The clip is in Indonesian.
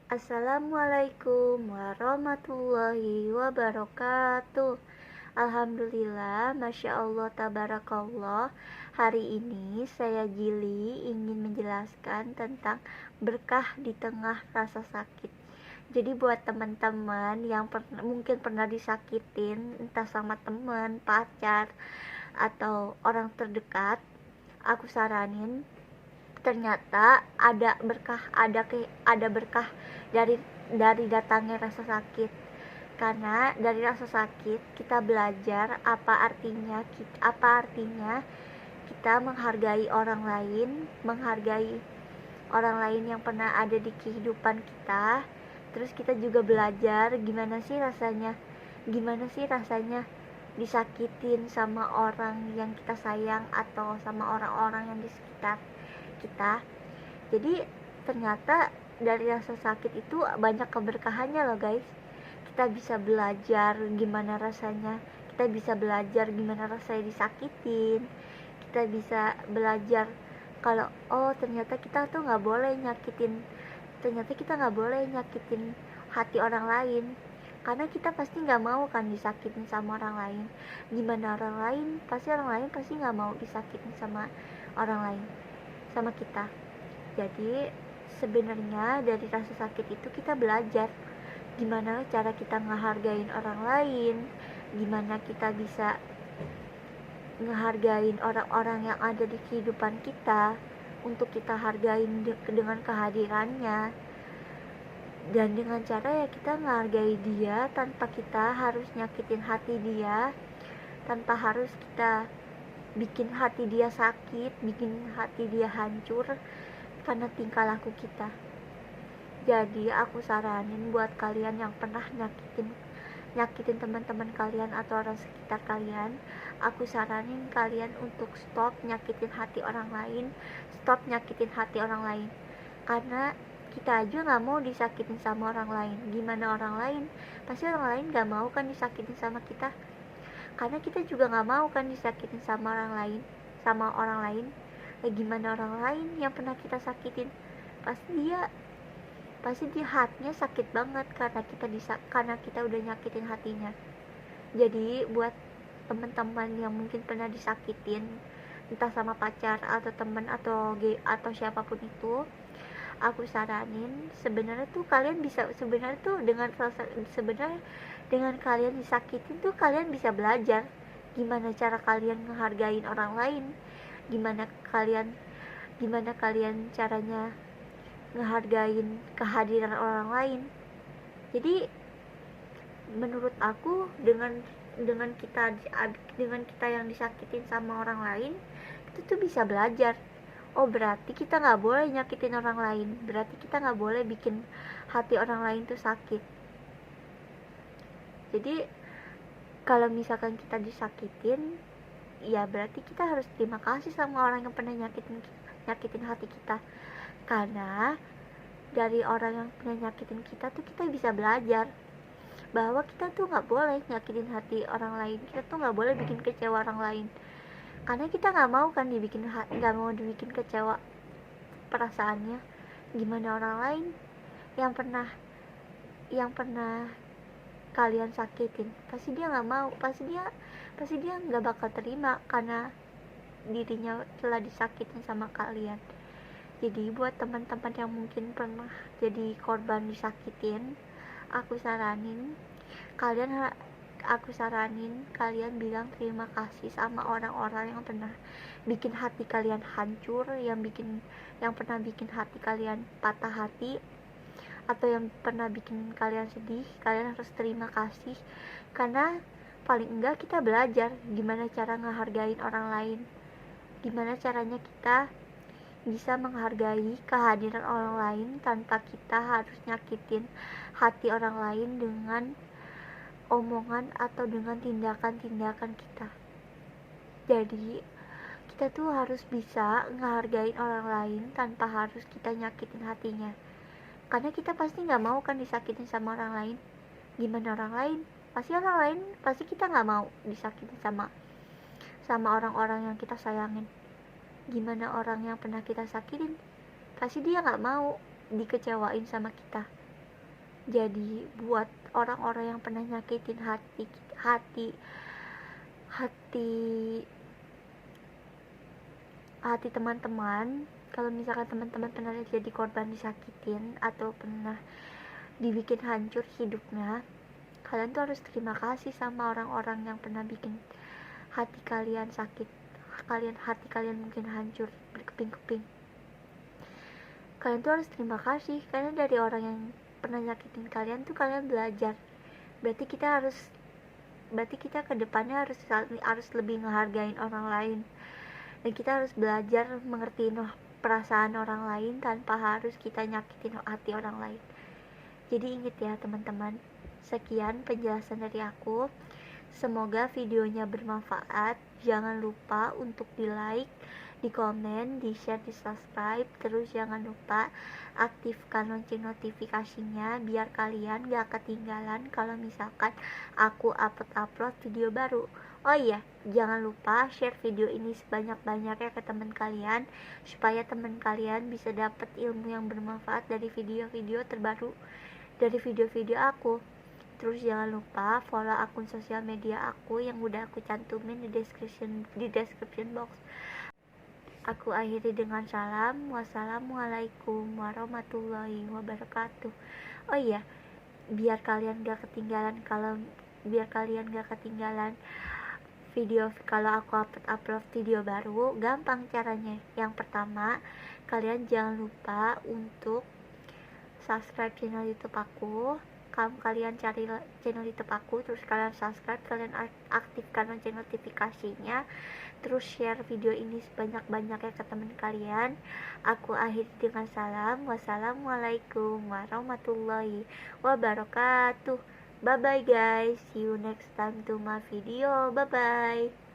Assalamualaikum warahmatullahi wabarakatuh. Alhamdulillah, Masya Allah, Tabarakallah. Hari ini saya Jili ingin menjelaskan tentang berkah di tengah rasa sakit. Jadi buat teman-teman yang mungkin pernah disakitin, entah sama teman, pacar, atau orang terdekat, aku saranin ternyata ada berkah dari datangnya rasa sakit. Karena dari rasa sakit kita belajar apa artinya kita menghargai orang lain yang pernah ada di kehidupan kita. Terus kita juga belajar gimana sih rasanya disakitin sama orang yang kita sayang atau sama orang-orang yang di sekitar kita. Jadi ternyata dari rasa sakit itu banyak keberkahannya loh guys. Kita bisa belajar gimana rasanya disakitin. Kita bisa belajar kalau ternyata kita nggak boleh nyakitin hati orang lain, karena kita pasti nggak mau kan disakitin sama orang lain. Orang lain pasti nggak mau disakitin sama orang lain, sama kita. Jadi sebenarnya dari rasa sakit itu kita belajar gimana cara kita ngehargain orang lain, gimana kita bisa ngehargain orang-orang yang ada di kehidupan kita, untuk kita hargain dengan kehadirannya. Dan dengan cara ya kita ngehargai dia tanpa kita harus nyakitin hati dia, tanpa harus kita bikin hati dia sakit, bikin hati dia hancur karena tingkah laku kita. Jadi aku saranin buat kalian yang pernah nyakitin teman-teman kalian atau orang sekitar kalian, aku saranin kalian untuk stop nyakitin hati orang lain. Karena kita aja nggak mau disakitin sama orang lain, gimana orang lain? Pasti orang lain nggak mau kan disakitin sama kita, karena kita juga nggak mau kan disakitin sama orang lain. Gimana orang lain yang pernah kita sakitin? Pasti dia hatinya sakit banget karena kita udah nyakitin hatinya. Jadi buat teman-teman yang mungkin pernah disakitin, entah sama pacar atau teman atau siapapun itu, aku saranin sebenarnya dengan kalian disakitin tuh kalian bisa belajar gimana cara kalian ngehargain orang lain, gimana kalian caranya ngehargain kehadiran orang lain. Jadi menurut aku dengan kita yang disakitin sama orang lain, kita tuh bisa belajar, berarti kita nggak boleh nyakitin orang lain, berarti kita nggak boleh bikin hati orang lain tuh sakit. Jadi kalau misalkan kita disakitin, ya berarti kita harus terima kasih sama orang yang pernah nyakitin hati kita. Karena dari orang yang pernah nyakitin kita tuh kita bisa belajar bahwa kita tuh nggak boleh nyakitin hati orang lain, kita tuh nggak boleh bikin kecewa orang lain, karena kita nggak mau dibikin kecewa perasaannya. Gimana orang lain yang pernah kalian sakitin? Pasti dia nggak mau, pasti dia nggak bakal terima karena dirinya telah disakitin sama kalian. Jadi buat teman-teman yang mungkin pernah jadi korban disakitin, aku saranin kalian bilang terima kasih sama orang-orang yang pernah bikin hati kalian hancur, yang pernah bikin hati kalian patah hati, atau yang pernah bikin kalian sedih. Kalian harus terima kasih, karena paling enggak kita belajar gimana cara ngehargain orang lain, gimana caranya kita bisa menghargai kehadiran orang lain tanpa kita harus nyakitin hati orang lain dengan omongan atau dengan tindakan-tindakan kita. Jadi kita tuh harus bisa ngehargain orang lain tanpa harus kita nyakitin hatinya, karena kita pasti nggak mau kan disakitin sama orang lain. Gimana orang lain? Pasti kita nggak mau disakitin sama orang-orang yang kita sayangin. Gimana orang yang pernah kita sakitin? Pasti dia nggak mau dikecewain sama kita. Jadi buat orang-orang yang pernah nyakitin hati hati teman-teman, kalau misalkan teman-teman pernah jadi korban disakitin atau pernah dibikin hancur hidupnya, kalian tuh harus terima kasih sama orang-orang yang pernah bikin hati kalian sakit, hati kalian mungkin hancur berkeping-keping. Kalian tuh harus terima kasih, karena dari orang yang pernah nyakitin kalian tuh kalian belajar. Berarti kita ke depannya harus lebih ngehargain orang lain, dan kita harus belajar mengerti perasaan orang lain tanpa harus kita nyakitin hati orang lain. Jadi ingat ya teman-teman, sekian penjelasan dari aku. Semoga videonya bermanfaat. Jangan lupa untuk di like, di komen, di share, di subscribe. Terus jangan lupa aktifkan lonceng notifikasinya biar kalian gak ketinggalan kalau misalkan aku upload video baru. Oh iya, jangan lupa share video ini sebanyak-banyaknya ke teman kalian, supaya teman kalian bisa dapat ilmu yang bermanfaat dari video-video terbaru, dari video-video aku. Terus jangan lupa follow akun sosial media aku yang udah aku cantumin di description box. Aku akhiri dengan salam. Wassalamualaikum warahmatullahi wabarakatuh. Oh iya, biar kalian gak ketinggalan video kalau aku upload video baru, gampang caranya. Yang pertama, kalian jangan lupa untuk subscribe channel YouTube aku. Kalian cari channel YouTube aku, terus kalian subscribe, kalian aktifkan lonceng notifikasinya, terus share video ini sebanyak-banyaknya ke teman kalian. Aku akhiri dengan salam. Wassalamualaikum warahmatullahi wabarakatuh. Bye bye guys, see you next time to my video. Bye bye.